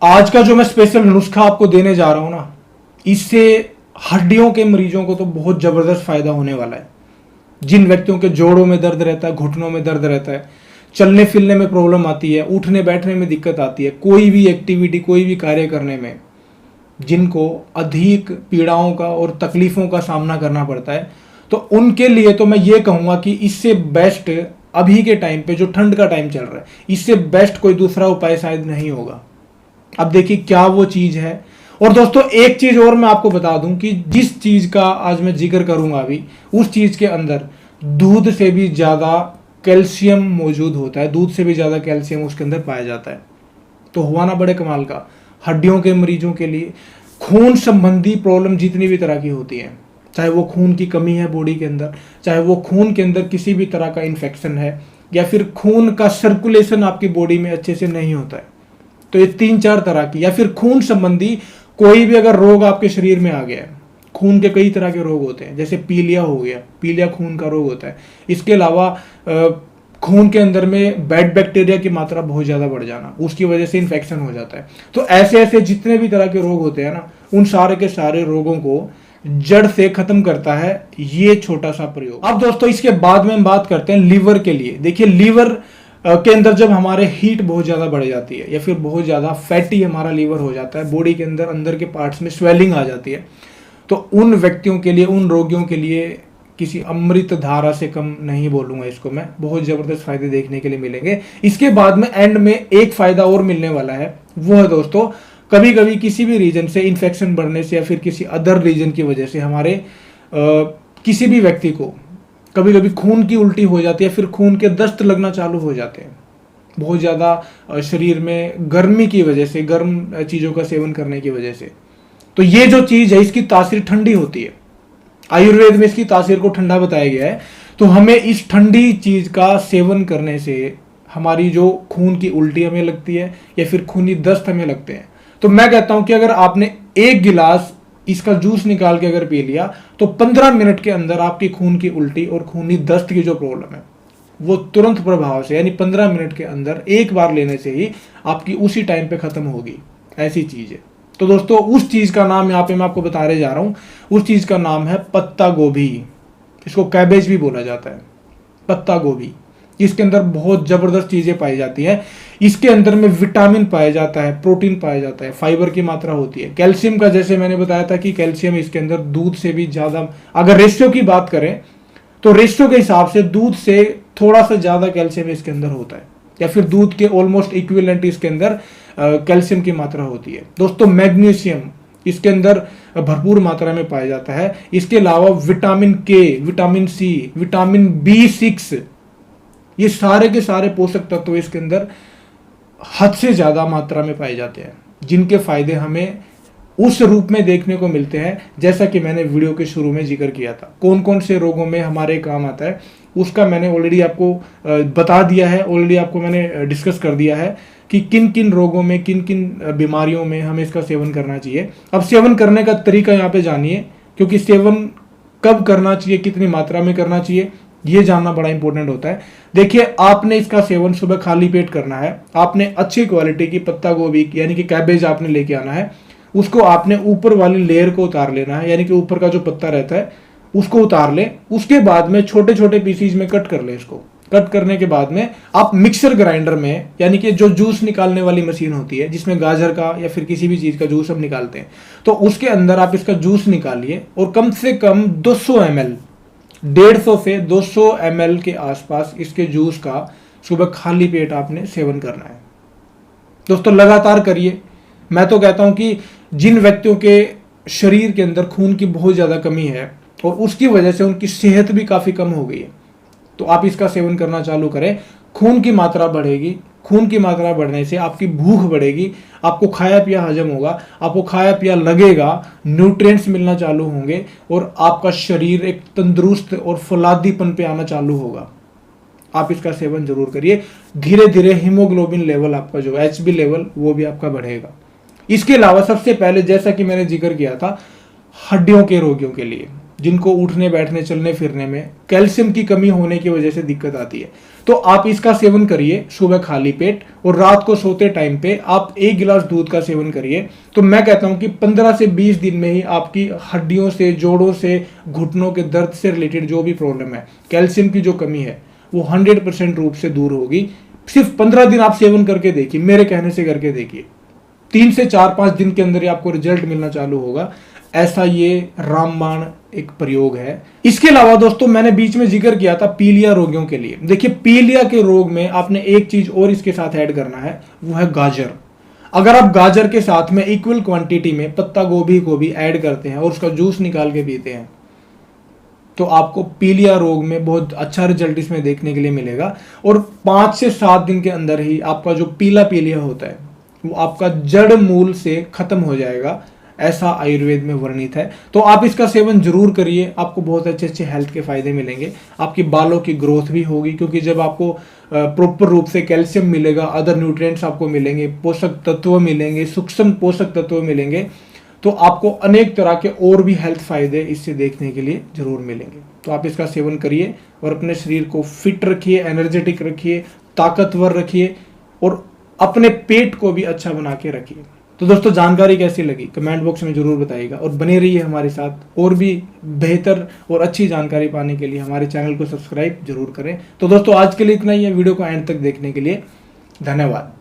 आज का जो मैं स्पेशल नुस्खा आपको देने जा रहा हूं ना, इससे हड्डियों के मरीजों को तो बहुत जबरदस्त फायदा होने वाला है। जिन व्यक्तियों के जोड़ों में दर्द रहता है, घुटनों में दर्द रहता है, चलने फिरने में प्रॉब्लम आती है, उठने बैठने में दिक्कत आती है, कोई भी एक्टिविटी कोई भी कार्य करने में जिनको अधिक पीड़ाओं का और तकलीफों का सामना करना पड़ता है, तो उनके लिए तो मैं ये कहूँगा कि इससे बेस्ट अभी के टाइम पे जो ठंड का टाइम चल रहा है, इससे बेस्ट कोई दूसरा उपाय शायद नहीं होगा। अब देखिए क्या वो चीज़ है। और दोस्तों एक चीज़ और मैं आपको बता दूं कि जिस चीज़ का आज मैं जिक्र करूंगा अभी, उस चीज़ के अंदर दूध से भी ज़्यादा कैल्शियम मौजूद होता है, दूध से भी ज़्यादा कैल्शियम उसके अंदर पाया जाता है। तो हुआ ना बड़े कमाल का। हड्डियों के मरीजों के लिए, खून संबंधी प्रॉब्लम जितनी भी तरह की होती है, चाहे वो खून की कमी है बॉडी के अंदर, चाहे वो खून के अंदर किसी भी तरह का इन्फेक्शन है, या फिर खून का सर्कुलेशन आपकी बॉडी में अच्छे से नहीं होता है, तो ये 3-4 तरह की, या फिर खून संबंधी कोई भी अगर रोग आपके शरीर में आ गया है। खून के कई तरह के रोग होते हैं, जैसे पीलिया हो गया, पीलिया खून का रोग होता है। इसके अलावा खून के अंदर में बैड बैक्टीरिया की मात्रा बहुत ज़्यादा बढ़ जाना, उसकी वजह से इन्फेक्शन हो जाता है। तो ऐसे ऐसे जितने भी तरह के रोग होते हैं ना, उन सारे के सारे रोगों को जड़ से खत्म करता है ये छोटा सा प्रयोग। अब दोस्तों इसके बाद में हम बात करते हैं लीवर के लिए। देखिए लीवर के अंदर जब हमारे हीट बहुत ज़्यादा बढ़ जाती है, या फिर बहुत ज़्यादा फैटी हमारा लीवर हो जाता है, बॉडी के अंदर अंदर के पार्ट्स में स्वेलिंग आ जाती है, तो उन व्यक्तियों के लिए, उन रोगियों के लिए किसी अमृत धारा से कम नहीं बोलूँगा इसको मैं, बहुत ज़बरदस्त फायदे देखने के लिए मिलेंगे। इसके बाद में एंड में एक फ़ायदा और मिलने वाला है, वो है दोस्तों कभी कभी किसी भी रीजन से इन्फेक्शन बढ़ने से, या फिर किसी अदर रीजन की वजह से हमारे किसी भी व्यक्ति को कभी कभी खून की उल्टी हो जाती है, फिर खून के दस्त लगना चालू हो जाते हैं, बहुत ज़्यादा शरीर में गर्मी की वजह से, गर्म चीज़ों का सेवन करने की वजह से। तो ये जो चीज़ है इसकी तासीर ठंडी होती है, आयुर्वेद में इसकी तासीर को ठंडा बताया गया है। तो हमें इस ठंडी चीज़ का सेवन करने से हमारी जो खून की उल्टी हमें लगती है, या फिर खूनी दस्त हमें लगते हैं, तो मैं कहता हूं कि अगर आपने एक गिलास इसका जूस निकाल के अगर पी लिया, तो 15 मिनट के अंदर आपकी खून की उल्टी और खूनी दस्त की जो प्रॉब्लम है वो तुरंत प्रभाव से, यानी 15 मिनट के अंदर एक बार लेने से ही आपकी उसी टाइम पे खत्म होगी। ऐसी चीज है। तो दोस्तों उस चीज का नाम यहाँ पे मैं आपको बताने जा रहा हूं, उस चीज का नाम है पत्ता गोभी। इसको कैबेज भी बोला जाता है, पत्ता गोभी। इसके अंदर बहुत जबरदस्त चीजें पाई जाती हैं। इसके अंदर में विटामिन पाया जाता है, प्रोटीन पाया जाता है, फाइबर की मात्रा होती है, कैल्शियम का, जैसे मैंने बताया था कि कैल्शियम इसके अंदर दूध से भी ज्यादा, अगर रेशियो की बात करें तो रेशियो के हिसाब से दूध से थोड़ा सा ज्यादा कैल्शियम इसके अंदर होता है, या फिर दूध के ऑलमोस्ट इक्विवेलेंट इसके अंदर कैल्शियम की मात्रा होती है। दोस्तों मैग्नीशियम इसके अंदर भरपूर मात्रा में पाया जाता है। इसके अलावा विटामिन के, विटामिन सी, विटामिन B6, ये सारे के सारे पोषक तत्व इसके अंदर हद से ज्यादा मात्रा में पाए जाते हैं, जिनके फायदे हमें उस रूप में देखने को मिलते हैं जैसा कि मैंने वीडियो के शुरू में जिक्र किया था। कौन कौन से रोगों में हमारे काम आता है उसका मैंने ऑलरेडी आपको बता दिया है, ऑलरेडी आपको मैंने डिस्कस कर दिया है कि किन किन रोगों में, किन किन बीमारियों में हमें इसका सेवन करना चाहिए। अब सेवन करने का तरीका यहाँ पे जानिए, क्योंकि सेवन कब करना चाहिए, कितनी मात्रा में करना चाहिए, ये जानना बड़ा इंपॉर्टेंट होता है। देखिए आपने इसका सेवन सुबह खाली पेट करना है। आपने अच्छी क्वालिटी की पत्ता गोभी यानी कि कैबेज आपने लेके आना है, उसको आपने ऊपर वाली लेयर को उतार लेना है, यानी कि ऊपर का जो पत्ता रहता है उसको उतार ले। उसके बाद में छोटे छोटे पीसीज में कट कर ले। इसको कट करने के बाद में आप मिक्सर ग्राइंडर में, यानी कि जो जूस निकालने वाली मशीन होती है जिसमें गाजर का या फिर किसी भी चीज का जूस हम निकालते हैं, तो उसके अंदर आप इसका जूस निकालिए और कम से कम 200 ml, 150 से 200 ml के आसपास इसके जूस का सुबह खाली पेट आपने सेवन करना है। दोस्तों लगातार करिए। मैं तो कहता हूं कि जिन व्यक्तियों के शरीर के अंदर खून की बहुत ज़्यादा कमी है और उसकी वजह से उनकी सेहत भी काफ़ी कम हो गई है, तो आप इसका सेवन करना चालू करें। खून की मात्रा बढ़ेगी, खून की मात्रा बढ़ने से आपकी भूख बढ़ेगी, आपको खाया पिया हजम होगा, आपको खाया पिया लगेगा, न्यूट्रिएंट्स मिलना चालू होंगे और आपका शरीर एक तंदुरुस्त और फौलादीपन पे आना चालू होगा। आप इसका सेवन जरूर करिए। धीरे धीरे हीमोग्लोबिन लेवल आपका जो HB लेवल वो भी आपका बढ़ेगा। इसके अलावा सबसे पहले जैसा कि मैंने जिक्र किया था, हड्डियों के रोगियों के लिए, जिनको उठने बैठने चलने फिरने में कैल्शियम की कमी होने की वजह से दिक्कत आती है, तो आप इसका सेवन करिए सुबह खाली पेट, और रात को सोते टाइम पे आप 1 गिलास दूध का सेवन करिए। तो मैं कहता हूं कि 15 से 20 दिन में ही आपकी हड्डियों से, जोड़ों से, घुटनों के दर्द से रिलेटेड जो भी प्रॉब्लम है, कैल्शियम की जो कमी है, वो 100% रूप से दूर होगी। सिर्फ 15 दिन आप सेवन करके देखिए, मेरे कहने से करके देखिए, 3 से 4-5 दिन के अंदर ही आपको रिजल्ट मिलना चालू होगा। ऐसा ये रामबाण एक प्रयोग है। इसके अलावा दोस्तों मैंने बीच में जिक्र किया था पीलिया रोगियों के लिए। देखिए पीलिया के रोग में आपने एक चीज और इसके साथ ऐड करना है, वो है गाजर। अगर आप गाजर के साथ में इक्वल क्वांटिटी में पत्ता गोभी को भी ऐड करते हैं और उसका जूस निकाल के पीते हैं, तो आपको पीलिया रोग में बहुत अच्छा रिजल्ट इसमें देखने के लिए मिलेगा। और 5 से 7 दिन के अंदर ही आपका जो पीलिया होता है वो आपका जड़ मूल से खत्म हो जाएगा, ऐसा आयुर्वेद में वर्णित है। तो आप इसका सेवन जरूर करिए, आपको बहुत अच्छे अच्छे हेल्थ के फायदे मिलेंगे। आपकी बालों की ग्रोथ भी होगी, क्योंकि जब आपको प्रॉपर रूप से कैल्शियम मिलेगा, अदर न्यूट्रिएंट्स आपको मिलेंगे, पोषक तत्व मिलेंगे, सूक्ष्म पोषक तत्व मिलेंगे, तो आपको अनेक तरह के और भी हेल्थ फायदे इससे देखने के लिए जरूर मिलेंगे। तो आप इसका सेवन करिए और अपने शरीर को फिट रखिए, एनर्जेटिक रखिए, ताकतवर रखिए, और अपने पेट को भी अच्छा बना के रखिए। तो दोस्तों जानकारी कैसी लगी कमेंट बॉक्स में जरूर बताइएगा, और बने रहिए हमारे साथ। और भी बेहतर और अच्छी जानकारी पाने के लिए हमारे चैनल को सब्सक्राइब जरूर करें। तो दोस्तों आज के लिए इतना ही है। वीडियो को एंड तक देखने के लिए धन्यवाद।